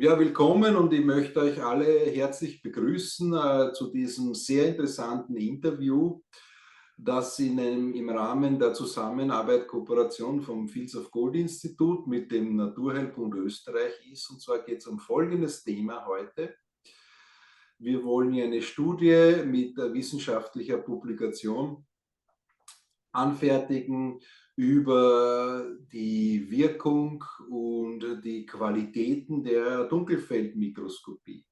Ja, willkommen und ich möchte euch alle herzlich begrüßen zu diesem sehr interessanten Interview, das im Rahmen der Zusammenarbeit Kooperation vom Fields of Gold Institut mit dem Naturheilbund Österreich ist. Und zwar geht es um folgendes Thema heute. Wir wollen hier eine Studie mit wissenschaftlicher Publikation anfertigen über die Wirkung und die Qualitäten der Dunkelfeldmikroskopie.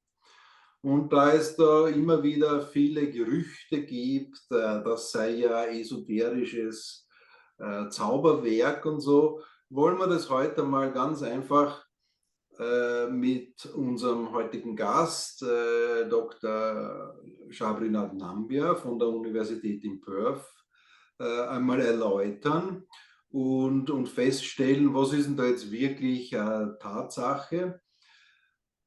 Und da es da immer wieder viele Gerüchte gibt, das sei ja esoterisches Zauberwerk und so, wollen wir das heute mal ganz einfach mit unserem heutigen Gast, Dr. Shabrinath Nambiar von der Universität in Perth, einmal erläutern und feststellen, was ist denn da jetzt wirklich Tatsache.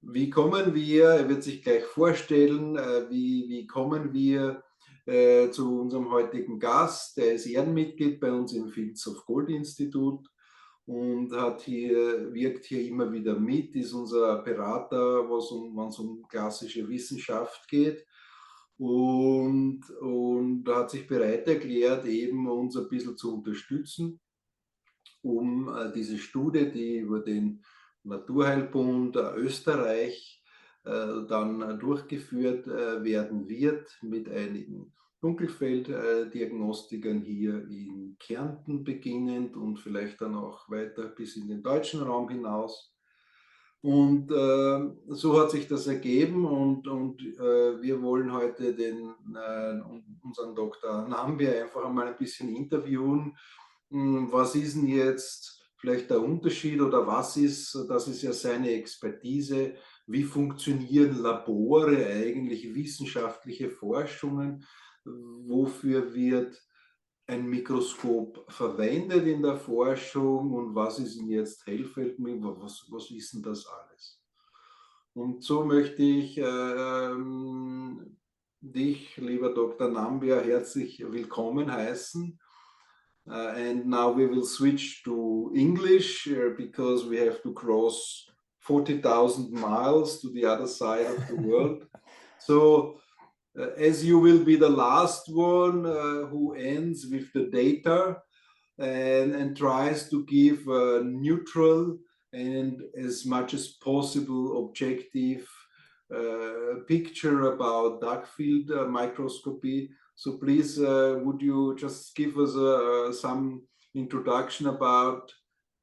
Wie kommen wir, er wird sich gleich vorstellen, wie kommen wir zu unserem heutigen Gast, der ist Ehrenmitglied bei uns im Fields of Gold Institut und wirkt hier immer wieder mit, ist unser Berater, wenn es um klassische Wissenschaft geht. Und hat sich bereit erklärt, eben uns ein bisschen zu unterstützen, um diese Studie, die über den Naturheilbund Österreich dann durchgeführt werden wird, mit einigen Dunkelfelddiagnostikern hier in Kärnten beginnend und vielleicht dann auch weiter bis in den deutschen Raum hinaus. Und so hat sich das ergeben und wir wollen heute unseren Dr. Nambiar einfach einmal ein bisschen interviewen. Was ist denn jetzt vielleicht der Unterschied oder das ist ja seine Expertise, wie funktionieren Labore eigentlich, wissenschaftliche Forschungen, wofür wird ein Mikroskop verwendet in der Forschung und was ist denn jetzt Hellfeld, was ist denn das alles? Und so möchte ich dich, lieber Dr. Nambiar, herzlich willkommen heißen. And now we will switch to English because we have to cross 40,000 miles to the other side of the world. So, as you will be the last one who ends with the data and tries to give a neutral and as much as possible objective picture about dark field microscopy. So please, would you just give us some introduction about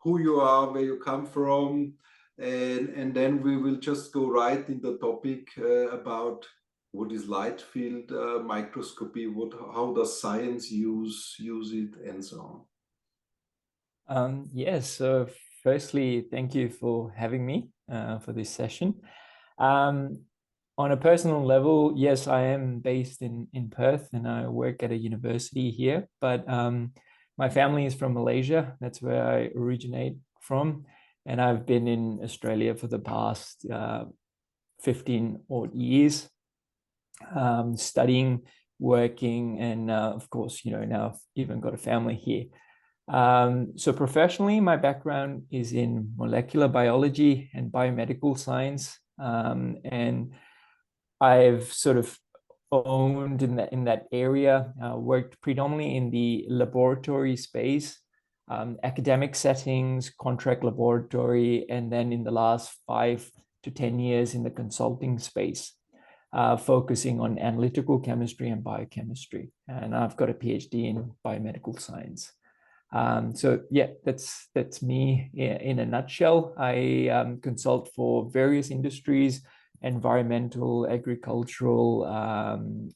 who you are, where you come from, and then we will just go right in the topic about what is light field microscopy, how does science use it, and so on. Yes, so firstly, thank you for having me for this session. On a personal level, yes, I am based in Perth and I work at a university here, but my family is from Malaysia. That's where I originate from. And I've been in Australia for the past 15 odd years. Studying, working, and of course, now I've even got a family here. So professionally, my background is in molecular biology and biomedical science, and I've sort of owned in that area, worked predominantly in the laboratory space, academic settings, contract laboratory, and then in the last 5 to 10 years in the consulting space. Focusing on analytical chemistry and biochemistry. And I've got a PhD in biomedical science. So yeah, that's me in a nutshell. I consult for various industries, environmental, agricultural,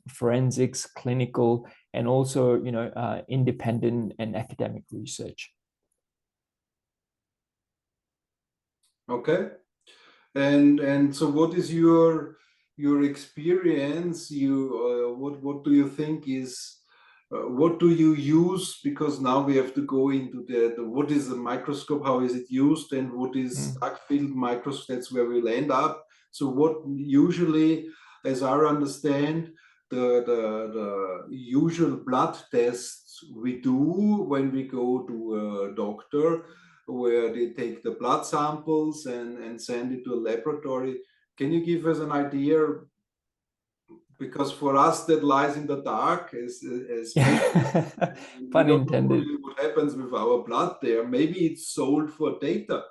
forensics, clinical, and also, independent and academic research. Okay. And so what is your experience? What do you think is what do you use? Because now we have to go into the what is the microscope, how is it used, and what is dark field microscope? That's where we'll end up. So what usually, as I understand, the usual blood tests we do when we go to a doctor where they take the blood samples and send it to a laboratory. Can you give us an idea? Because for us that lies in the dark, as we Pun don't know intended. really what happens with our blood there. Maybe it's sold for data.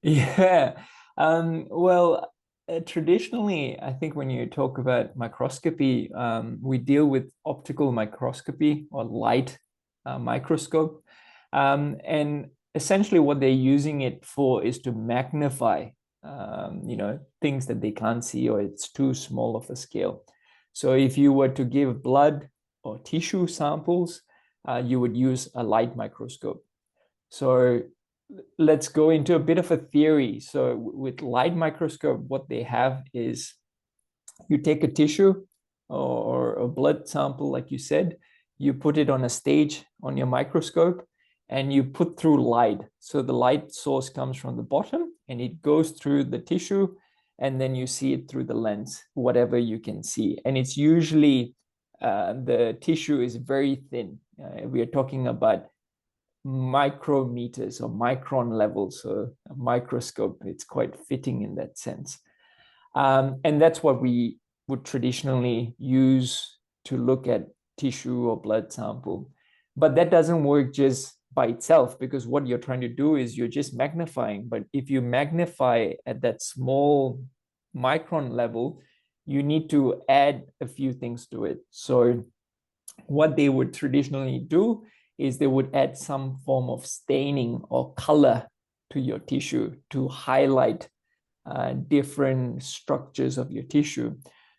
Yeah. Well, traditionally, I think when you talk about microscopy, we deal with optical microscopy or light microscope. And essentially what they're using it for is to magnify, things that they can't see, or it's too small of a scale. So if you were to give blood or tissue samples, you would use a light microscope. So let's go into a bit of a theory. So with light microscope, what they have is you take a tissue or a blood sample, like you said, you put it on a stage on your microscope and you put through light. So the light source comes from the bottom and it goes through the tissue, and then you see it through the lens, whatever you can see. And it's usually the tissue is very thin. We are talking about micrometers or micron levels, so a microscope. It's quite fitting in that sense. And that's what we would traditionally use to look at tissue or blood sample. But that doesn't work just by itself, because what you're trying to do is you're just magnifying. But if you magnify at that small micron level, you need to add a few things to it. So what they would traditionally do is they would add some form of staining or color to your tissue to highlight different structures of your tissue.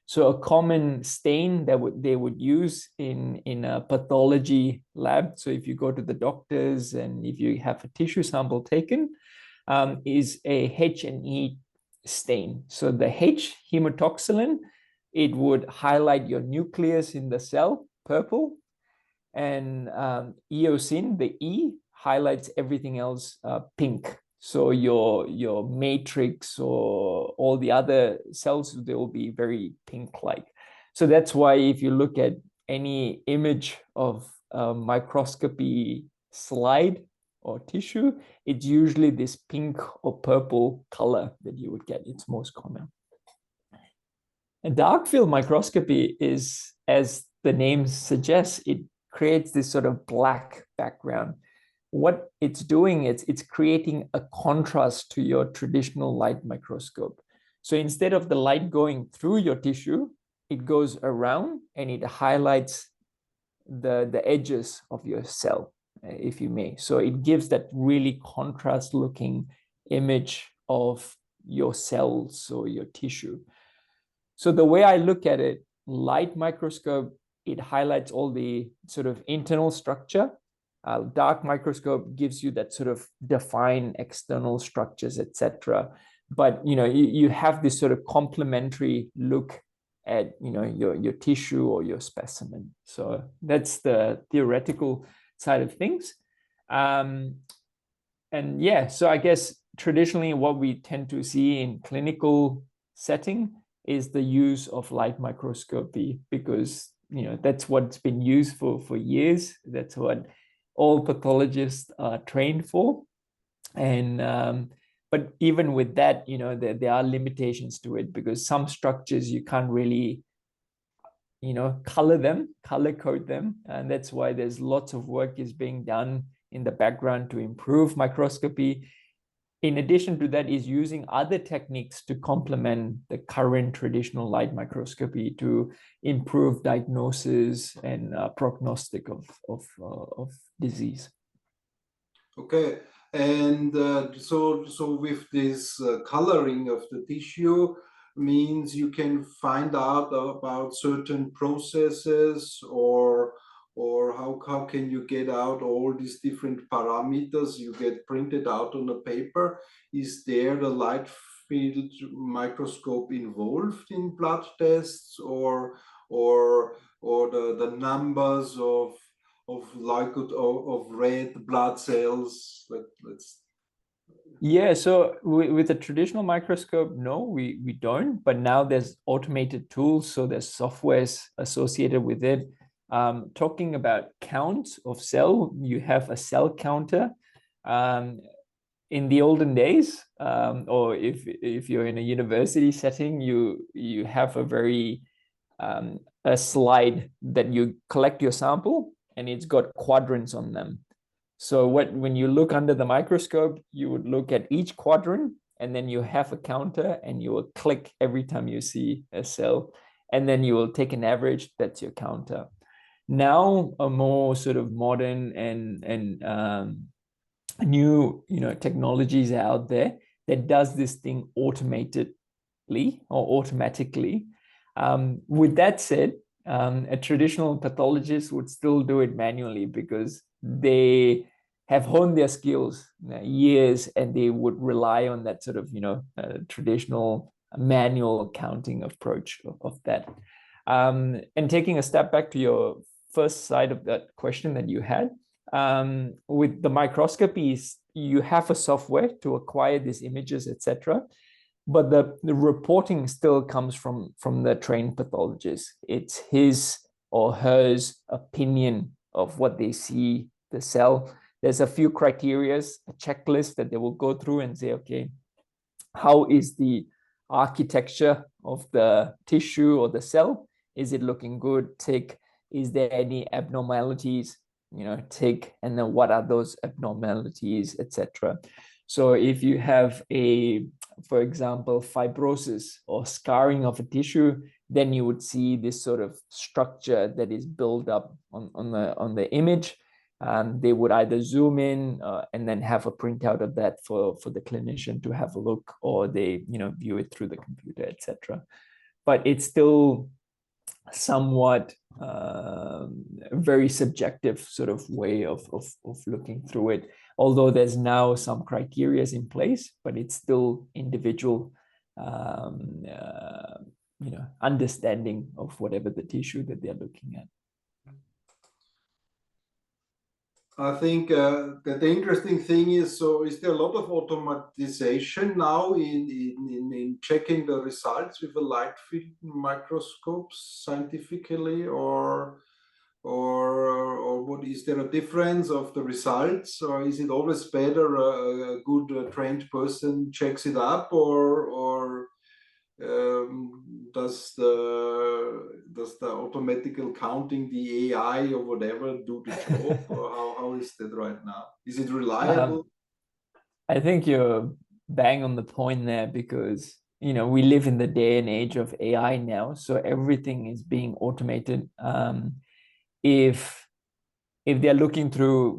So a common stain that they would use in a pathology lab, so if you go to the doctors and if you have a tissue sample taken, is a H&E stain. So the H, hematoxylin, it would highlight your nucleus in the cell, purple, and eosin, the E, highlights everything else pink. So your matrix or all the other cells, they will be very pink-like. So that's why if you look at any image of a microscopy slide or tissue, it's usually this pink or purple color that you would get. It's most common. And dark field microscopy is, as the name suggests, it creates this sort of black background. What it's doing is it's creating a contrast to your traditional light microscope. So instead of the light going through your tissue, it goes around and it highlights the edges of your cell, if you may. So it gives that really contrast looking image of your cells or your tissue. So the way I look at it, light microscope, it highlights all the sort of internal structure. Dark microscope gives you that sort of defined external structures, etc. But you have this sort of complementary look at your tissue or your specimen. So that's the theoretical side of things. And yeah, so I guess traditionally what we tend to see in clinical setting is the use of light microscopy, because that's what's been used for years. That's what all pathologists are trained for. And but even with that, there are limitations to it, because some structures you can't really color code them, and that's why there's lots of work is being done in the background to improve microscopy. In addition to that, is using other techniques to complement the current traditional light microscopy to improve diagnosis and prognostic of disease. Okay, and so with this coloring of the tissue means you can find out about certain processes, or how can you get out all these different parameters you get printed out on a paper? Is there the light field microscope involved in blood tests, or the numbers of red blood cells? Yeah, so with a traditional microscope, no, we don't. But now there's automated tools, so there's softwares associated with it. Talking about counts of cell, you have a cell counter. in the olden days, or if you're in a university setting, you have a very a slide that you collect your sample, and it's got quadrants on them. So when you look under the microscope, you would look at each quadrant, and then you have a counter, and you will click every time you see a cell, and then you will take an average. That's your counter. Now, a more sort of modern and new technologies are out there that does this thing automatedly or automatically. With that said, a traditional pathologist would still do it manually because they have honed their skills years, and they would rely on that sort of traditional manual counting approach of that. And taking a step back to your first side of that question that you had, with the microscopies, you have a software to acquire these images, etc. But the reporting still comes from the trained pathologist. It's his or hers opinion of what they see the cell. There's a few criteria, a checklist that they will go through and say, okay, how is the architecture of the tissue or the cell? Is it looking good? Tick. Is there any abnormalities? Tick. And then what are those abnormalities, etc. So if you have for example, fibrosis or scarring of a tissue, then you would see this sort of structure that is built up on the image. They would either zoom in and then have a printout of that for the clinician to have a look, or they view it through the computer, etc. But it's still somewhat very subjective sort of way of looking through it, although there's now some criteria in place, but it's still individual understanding of whatever the tissue that they're looking at. I think that the interesting thing is, so is there a lot of automatization now in checking the results with a light field microscope scientifically, or what, is there a difference of the results, or is it always better a good trained person checks it up, or does the automatical counting, the AI or whatever, do the job? Or how is that right now? Is it reliable? I think you're bang on the point there, because we live in the day and age of AI now, so everything is being automated. If they're looking through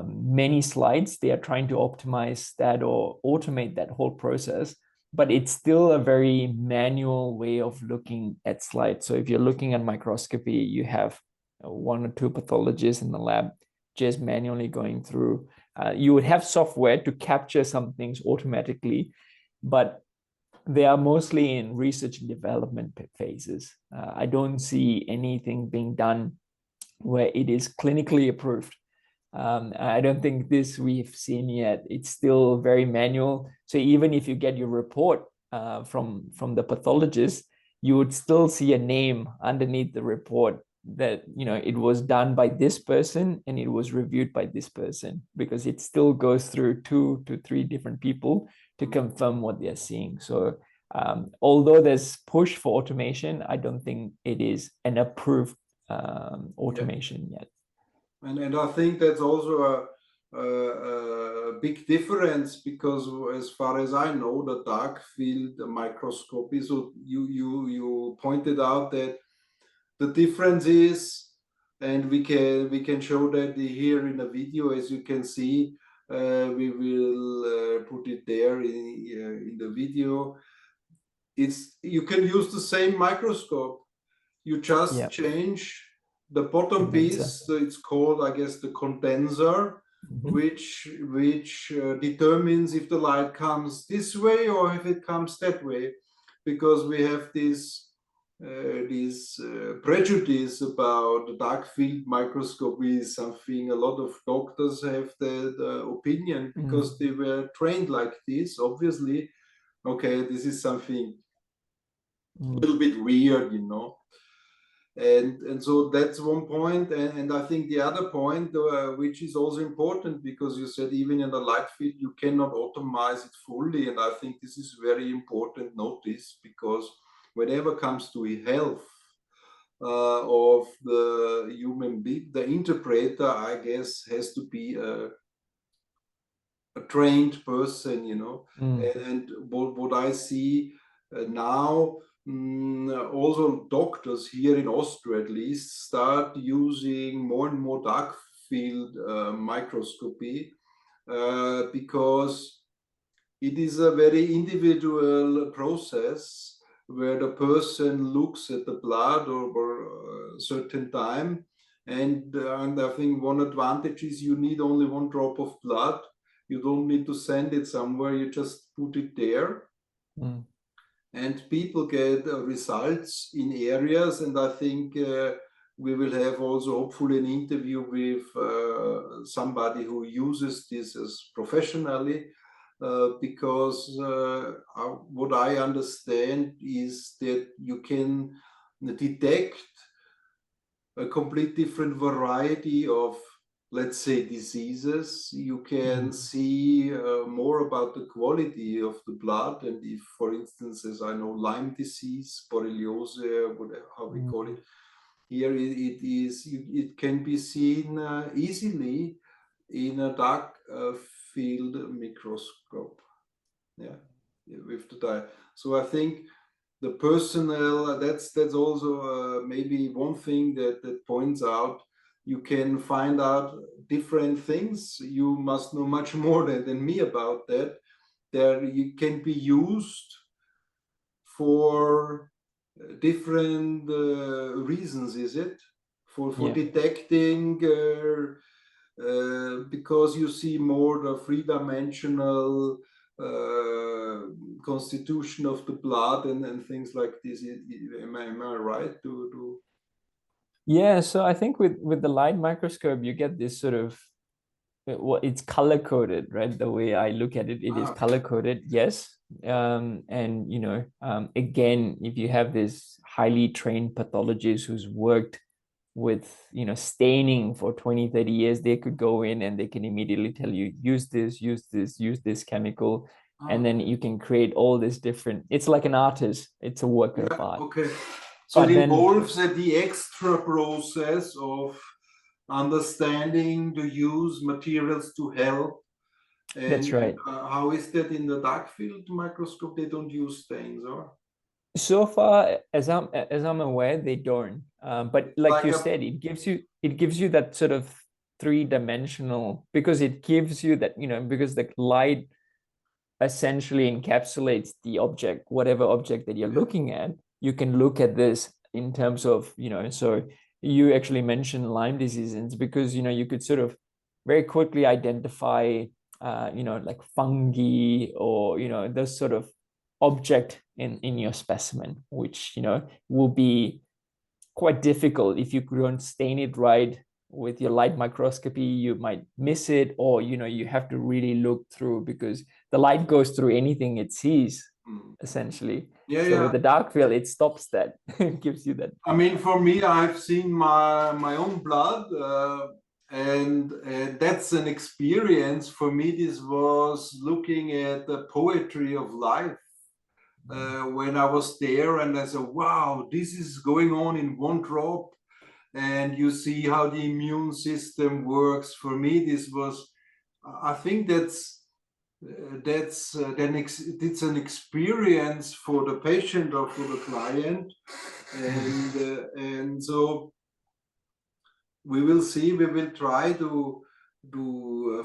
many slides, they are trying to optimize that or automate that whole process, but it's still a very manual way of looking at slides. So if you're looking at microscopy, you have one or two pathologists in the lab just manually going through. You would have software to capture some things automatically, but they are mostly in research and development phases. I don't see anything being done where it is clinically approved. I don't think this we've seen yet. It's still very manual. So even if you get your report from the pathologist, you would still see a name underneath the report that it was done by this person and it was reviewed by this person, because it still goes through 2 to 3 different people to confirm what they're seeing. So although there's push for automation, I don't think it is an approved automation yet. And I think that's also a big difference, because as far as I know, the dark field microscopy, so you pointed out that the difference is, and we can show that here in a video, as you can see. We will put it there in the video. You can use the same microscope. You just change the bottom piece. It's called, I guess, the condenser, which determines if the light comes this way or if it comes that way, because we have this prejudice about the dark field microscopy is something a lot of doctors have the opinion, because they were trained like this. Obviously, okay, this is something a little bit weird, And so that's one point. And I think the other point, which is also important, because you said even in the light field, you cannot optimize it fully. And I think this is very important notice, because whenever comes to health of the human being, the interpreter, I guess, has to be a trained person, you know. And what I see now, also doctors here in Austria at least start using more and more dark field microscopy, because it is a very individual process where the person looks at the blood over a certain time. And I think one advantage is you need only one drop of blood. You don't need to send it somewhere, you just put it there. And people get results in areas. And I think we will have also hopefully an interview with somebody who uses this as professionally, because what I understand is that you can detect a complete different variety of, let's say, diseases. You can see more about the quality of the blood. And if, for instance, as I know, Lyme disease, borreliose, whatever, how we call it, here it can be seen easily in a dark field microscope. Yeah, with the dye. So I think the personal, that's also maybe one thing that points out. You can find out different things. You must know much more than me about that. There you can be used for different reasons, is it? For detecting, because you see more the three-dimensional constitution of the blood and things like this. Am I right to? Yeah, so I think with the light microscope, you get this sort of, well, it's color coded, right? The way I look at it, it is color coded, yes. And you know, again, if you have this highly trained pathologist who's worked with, you know, staining for 20, 30 years, they could go in and they can immediately tell you, use this chemical, and then you can create all this different, it's like an artist, it's a work of art. Okay. So but it involves the extra process of understanding the use materials to help. And that's right. How is that in the dark field microscope? They don't use stains, or? So far, as I'm aware, they don't. But like you said, it gives you that sort of three-dimensional, because it gives you that, you know, because the light essentially encapsulates the object, whatever object that you're looking at. You can look at this in terms of, you know, so you actually mentioned Lyme disease, and it's because, you know, you could sort of very quickly identify, you know, like fungi or, you know, those sort of object in your specimen, which, you know, will be quite difficult if you don't stain it right with your light microscopy. You might miss it, or, you know, you have to really look through, because the light goes through anything it sees, essentially. So with the dark field, it stops that. It gives you that. I mean, for me, I've seen my own blood, and that's an experience. For me, this was looking at the poetry of life. When I was there, and I said, wow, this is going on in one drop, and you see how the immune system works. For me, this was, I think it's an experience for the patient or for the client. And so we will see. We will try to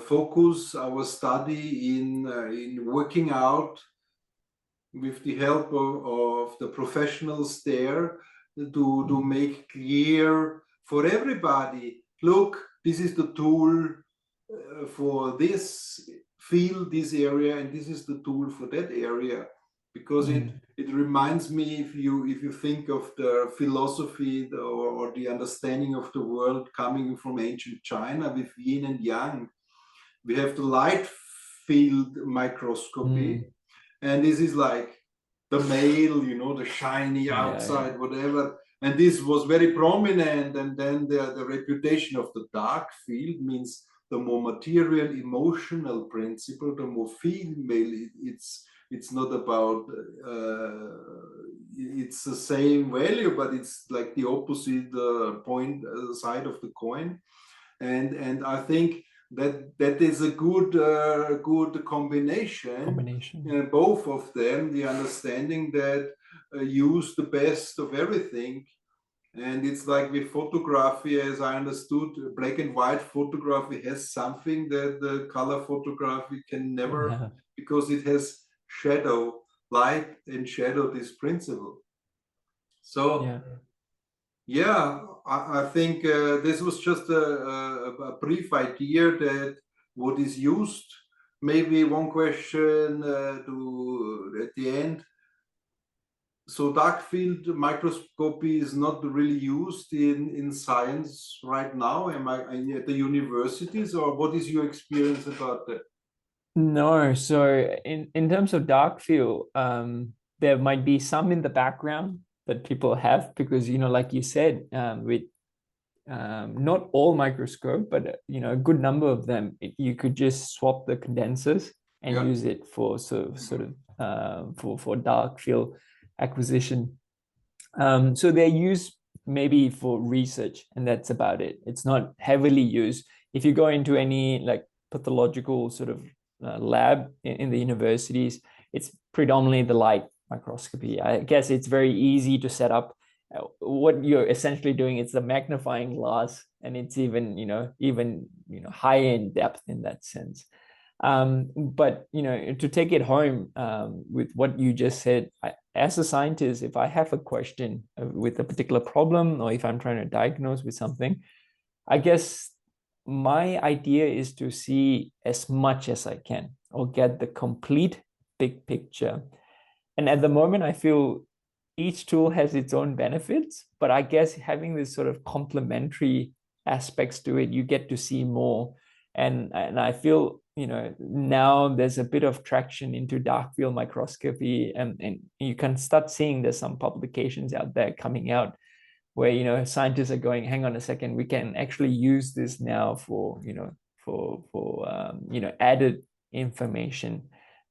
focus our study in working out, with the help of the professionals there, to make clear for everybody, look, this is the tool for this field, this area, and this is the tool for that area. Because it reminds me, if you think of the philosophy or the understanding of the world coming from ancient China with yin and yang, we have the light field microscopy. And this is like the male, you know, the shiny outside, whatever. And this was very prominent. And then the reputation of the dark field means the more material, emotional principle, the more female. It's not about, it's the same value, but it's like the opposite side of the coin. And I think that is a good combination. Both of them, the understanding that use the best of everything. And it's like with photography, as I understood, black and white photography has something that the color photography can never, because it has shadow, light and shadow, this principle. So yeah, I think this was just a brief idea that what is used. Maybe one question at the end. So dark field microscopy is not really used in science right now. Am I at the universities, or what is your experience about that? No, so in terms of dark field, there might be some in the background that people have, because, you know, like you said, with not all microscope, but a good number of them, you could just swap the condensers and use it for for dark field acquisition. So they're used maybe for research, and that's about it. It's not heavily used. If you go into any like pathological sort of lab in the universities, it's predominantly the light microscopy. I guess it's very easy to set up. What you're essentially doing is the magnifying glass, and it's even higher in depth in that sense. But to take it home with what you just said, as a scientist, if I have a question with a particular problem, or if I'm trying to diagnose with something, I guess my idea is to see as much as I can, or get the complete big picture. And at the moment, I feel each tool has its own benefits, but I guess having this sort of complementary aspects to it, you get to see more. And I feel, now there's a bit of traction into dark field microscopy, and you can start seeing there's some publications out there coming out where, scientists are going, hang on a second, we can actually use this now for added information.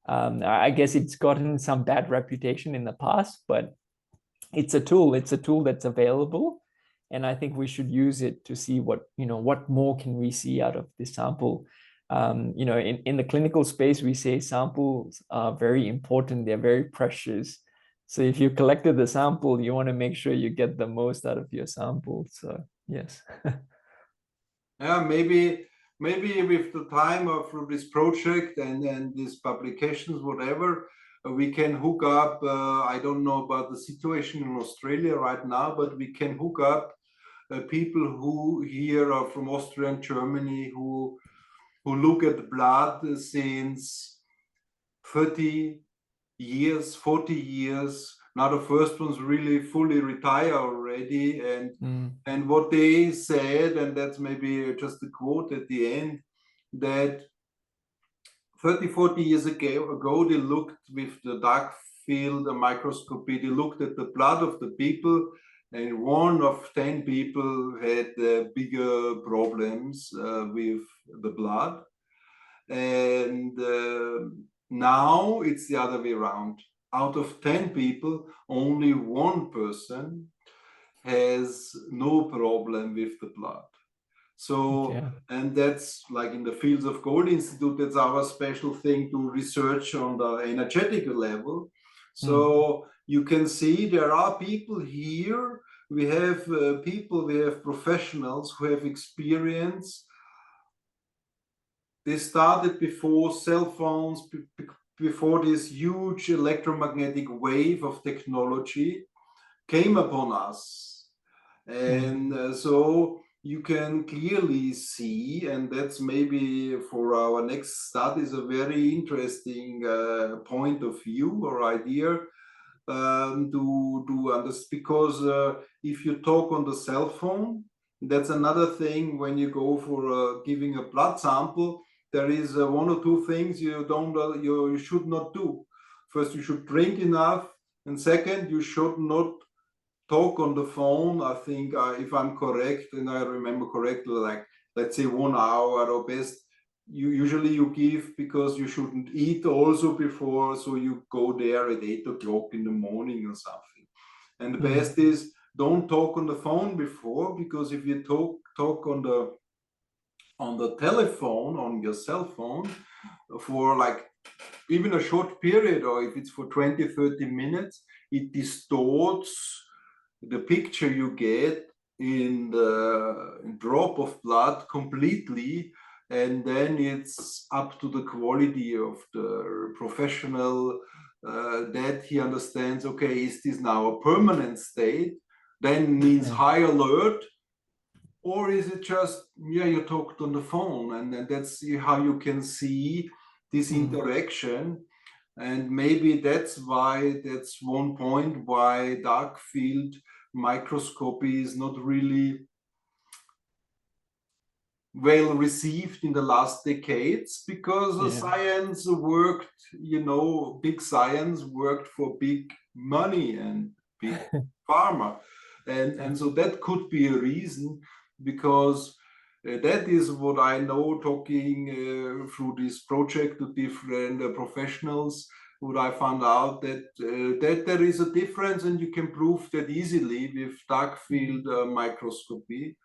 I guess it's gotten some bad reputation in the past, but it's a tool that's available, and I think we should use it to see what more can we see out of this sample. In the clinical space, we say samples are very important, they're very precious. So if you collected the sample, you want to make sure you get the most out of your sample. So yes. Yeah, maybe with the time of this project and these publications, whatever, we can hook up, I don't know about the situation in Australia right now, but we can hook up people who here are from Austria and Germany, who look at blood since 30 years, 40 years. Now the first one's really fully retired already, and what they said, and that's maybe just a quote at the end, that 30, 40 years ago, they looked with the dark field microscopy, they looked at the blood of the people, and 1 of 10 people had bigger problems with the blood. And now it's the other way around. Out of 10 people, only 1 person has no problem with the blood. So, and that's like in the fields of Gold Institute, that's our special thing to research on the energetic level. So you can see there are people here, we have professionals who have experience. They started before cell phones, before this huge electromagnetic wave of technology came upon us. And so you can clearly see, and that's maybe for our next studies a very interesting point of view or idea to understand, because if you talk on the cell phone, that's another thing. When you go for giving a blood sample, there is 1 or 2 things you should not do. First, you should drink enough, and second, you should not talk on the phone, I think, if I'm correct and I remember correctly, like let's say 1 hour or best, usually you give because you shouldn't eat also before, so you go there at 8 o'clock in the morning or something. And the best is don't talk on the phone before, because if you talk on the telephone, on your cell phone, for like even a short period, or if it's for 20-30 minutes, it distorts the picture you get in the drop of blood completely, and then it's up to the quality of the professional that he understands, okay, is this now a permanent state, then means high alert, or is it just, yeah, you talked on the phone, and then that's how you can see this interaction. And maybe that's one point why dark field microscopy is not really well received in the last decades, because science worked, big science worked for big money and big pharma. And so that could be a reason, because that is what I know, talking through this project to different professionals, what I found out that there is a difference, and you can prove that easily with dark field microscopy.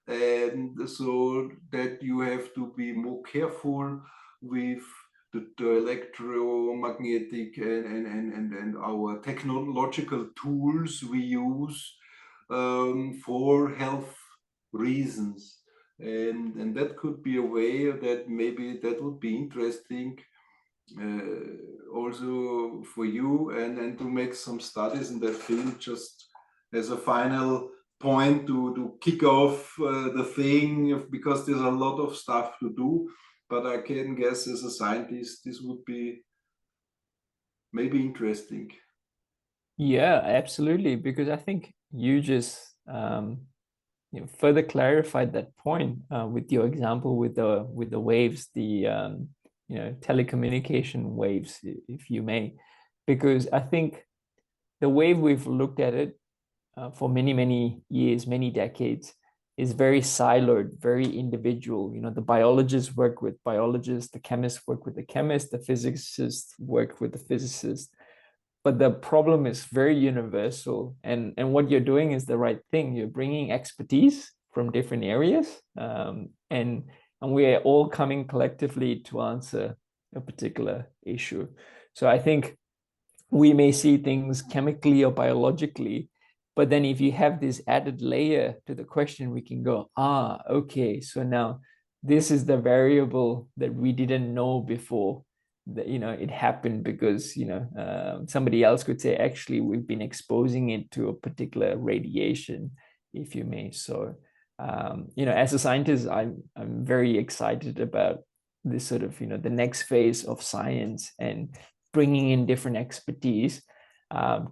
And so that you have to be more careful with the electromagnetic and our technological tools we use for health reasons. And that could be a way that maybe that would be interesting also for you, and to make some studies in that field, just as a final point to kick off the thing, because there's a lot of stuff to do. But I can guess as a scientist, this would be maybe interesting. Yeah, absolutely. Because I think you just further clarified that point with your example with the waves, the telecommunication waves, if you may. Because I think the way we've looked at it for many years, many decades, is very siloed, very individual. The biologists work with biologists, the chemists work with the chemists, the physicists work with the physicists. But the problem is very universal, and what you're doing is the right thing. You're bringing expertise from different areas, and we are all coming collectively to answer a particular issue. So I think we may see things chemically or biologically, but then if you have this added layer to the question, we can go, okay, so now this is the variable that we didn't know before, that it happened because somebody else could say, actually, we've been exposing it to a particular radiation, if you may. So as a scientist, I'm very excited about this sort of the next phase of science, and bringing in different expertise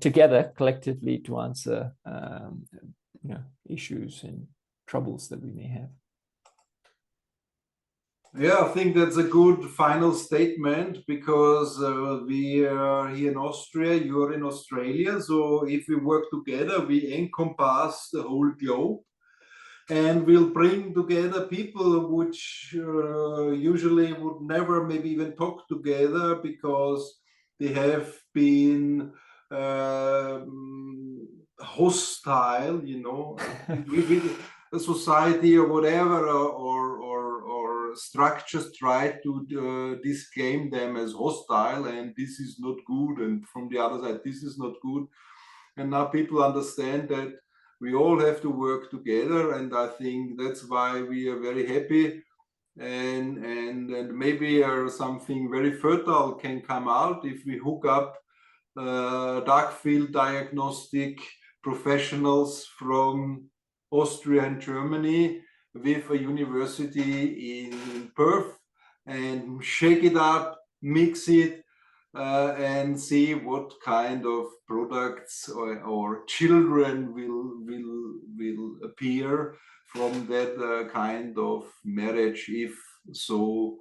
together collectively to answer issues and troubles that we may have. Yeah, I think that's a good final statement, because we are here in Austria, you're in Australia. So if we work together, we encompass the whole globe, and we'll bring together people which usually would never maybe even talk together, because they have been hostile, with a society or whatever, or structures try to disclaim them as hostile, and this is not good, and from the other side, this is not good. And now people understand that we all have to work together, and I think that's why we are very happy, and maybe something very fertile can come out if we hook up dark field diagnostic professionals from Austria and Germany with a university in Perth, and shake it up, mix it, and see what kind of products or children will appear from that kind of marriage, if so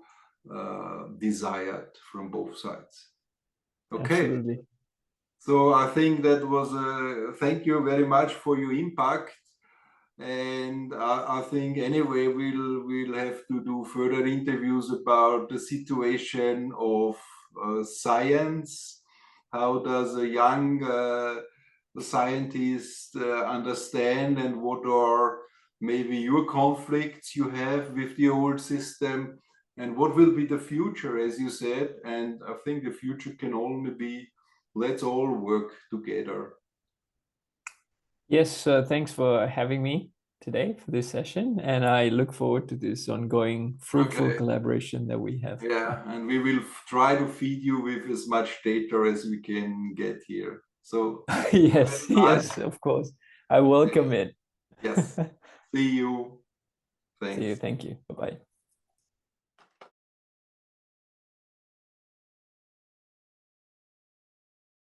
desired from both sides. Okay. Absolutely. So I think that was thank you very much for your impact. And I think anyway we'll have to do further interviews about the situation of science. How does a young scientist understand, and what are maybe your conflicts you have with the old system, and what will be the future, as you said. And I think the future can only be, let's all work together. Yes, thanks for having me today for this session, and I look forward to this ongoing fruitful collaboration that we have. Yeah, and we will try to feed you with as much data as we can get here. So yes, of course. I welcome it. Yes. See you. Thanks. See you. Thank you. Bye-bye.